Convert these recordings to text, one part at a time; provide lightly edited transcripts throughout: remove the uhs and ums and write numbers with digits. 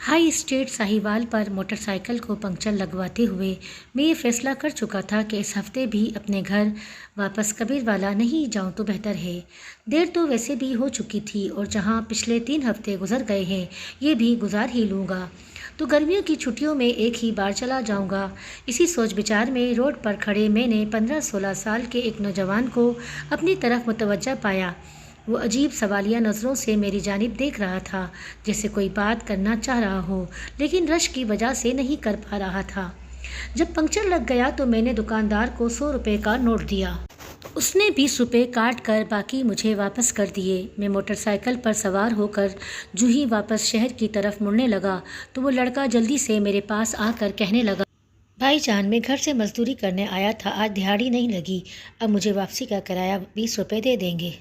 High street Sahiwal पर motorcycle को puncture लगवाते हुए मैं ये फैसला कर चुका था कि इस हफ्ते भी अपने घर वापस कबीरवाला नहीं जाऊं तो बेहतर है। देर तो वैसे भी हो चुकी थी और जहां पिछले 3 हफ्ते गुजर गए हैं ये भी गुजार ही लूँगा, तो गर्मियों की छुट्टियों में एक ही बार चला जाऊंगा। इसी सोच विचार में रोड पर खड़े मैंने 15-16 साल के एक नौजवान को अपनी तरफ मुतवज्जा पाया। वो अजीब सवालिया नज़रों से मेरी जानिब देख रहा था, जैसे कोई बात करना चाह रहा हो लेकिन रश की वजह से नहीं कर पा रहा था। जब पंक्चर लग गया तो मैंने दुकानदार को 100 रुपये का नोट दिया। उसने 20 रुपये काट कर बाकी मुझे वापस कर दिए। मैं मोटरसाइकिल पर सवार होकर जूं ही वापस शहर की तरफ मुड़ने लगा तो वो लड़का जल्दी से मेरे पास आकर कहने लगा, भाईजान मैं घर से मजदूरी करने आया था, आज दिहाड़ी नहीं लगी, अब मुझे वापसी का किराया 20 रुपये दे देंगे।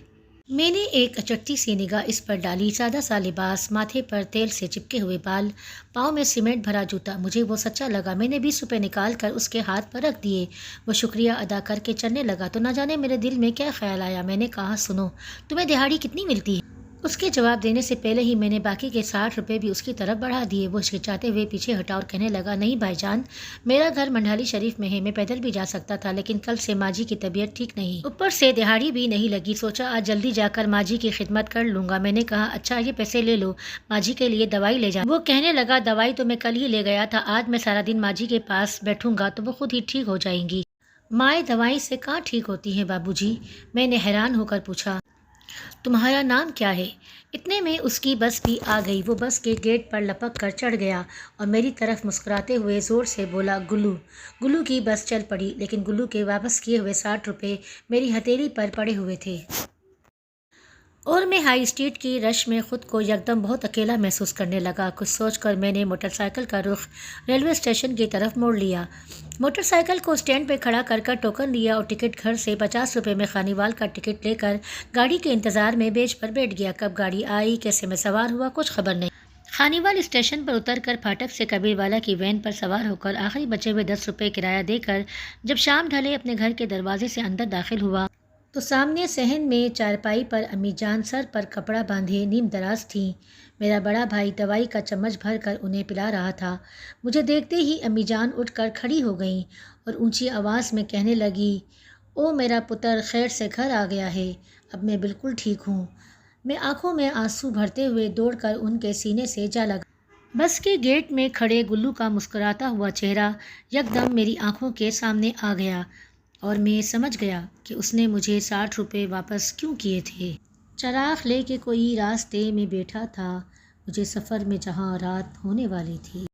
मैंने एक अचटती सी निगाह इस पर डाली। सादा सा लिबास, माथे पर तेल से चिपके हुए बाल, पाँव में सीमेंट भरा जूता, मुझे वो सच्चा लगा। मैंने 20 रुपये निकाल कर उसके हाथ पर रख दिए। वो शुक्रिया अदा करके चलने लगा तो न जाने मेरे दिल में क्या ख्याल आया। मैंने कहा, सुनो, तुम्हें दिहाड़ी कितनी मिलती है? उसके जवाब देने से पहले ही मैंने बाकी के 60 रुपये भी उसकी तरफ बढ़ा दिए। वो हिचकिचाते हुए पीछे हटा और कहने लगा, नहीं भाईजान, मेरा घर मंडाली शरीफ में है, मैं पैदल भी जा सकता था, लेकिन कल से माँ जी की तबीयत ठीक नहीं, ऊपर से दिहाड़ी भी नहीं लगी, सोचा आज जल्दी जाकर माँ जी की खिदमत कर लूँगा। मैंने कहा, अच्छा ये पैसे ले लो, माँ जी के लिए दवाई ले जा। वो कहने लगा, दवाई तो मैं कल ही ले गया था, आज मैं सारा दिन माँ जी के पास बैठूंगा तो वो खुद ही ठीक हो जाएंगी। माएँ दवाई से कहाँ ठीक होती हैं बाबूजी? मैंने हैरान होकर पूछा। तुम्हारा नाम क्या है? इतने में उसकी बस भी आ गई। वो बस के गेट पर लपक कर चढ़ गया और मेरी तरफ मुस्कुराते हुए ज़ोर से बोला, गुल्लू। गुल्लू की बस चल पड़ी, लेकिन गुल्लू के वापस किए हुए 60 रुपये मेरी हथेली पर पड़े हुए थे और मैं हाई स्ट्रीट की रश में खुद को यकदम बहुत अकेला महसूस करने लगा। कुछ सोचकर मैंने मोटरसाइकिल का रुख रेलवे स्टेशन की तरफ मोड़ लिया। मोटरसाइकिल को स्टैंड पर खड़ा कर टोकन लिया और टिकट घर से 50 रुपये में खानीवाल का टिकट लेकर गाड़ी के इंतज़ार में बेंच पर बैठ गया। कब गाड़ी आई, कैसे मैं सवार हुआ, कुछ खबर नहीं। खानीवाल स्टेशन पर उतरकर फाटक से कबीरवाला की वैन पर सवार होकर आखिरी बचे हुए 10 रुपये किराया देकर जब शाम ढले अपने घर के दरवाजे से अंदर दाखिल हुआ तो सामने सहन में चारपाई पर अम्मी जान सर पर कपड़ा बांधे नीम दराज थीं। मेरा बड़ा भाई दवाई का चम्मच भर कर उन्हें पिला रहा था। मुझे देखते ही अम्मी जान उठकर खड़ी हो गईं और ऊंची आवाज़ में कहने लगी, ओ मेरा पुत्र खैर से घर आ गया है, अब मैं बिल्कुल ठीक हूँ। मैं आंखों में आंसू भरते हुए दौड़कर उनके सीने से जा लगा। बस के गेट में खड़े गुल्लू का मुस्कुराता हुआ चेहरा यकदम मेरी आंखों के सामने आ गया और मैं समझ गया कि उसने मुझे 60 रुपये वापस क्यों किए थे। चराग लेके कोई रास्ते में बैठा था, मुझे सफ़र में जहाँ रात होने वाली थी।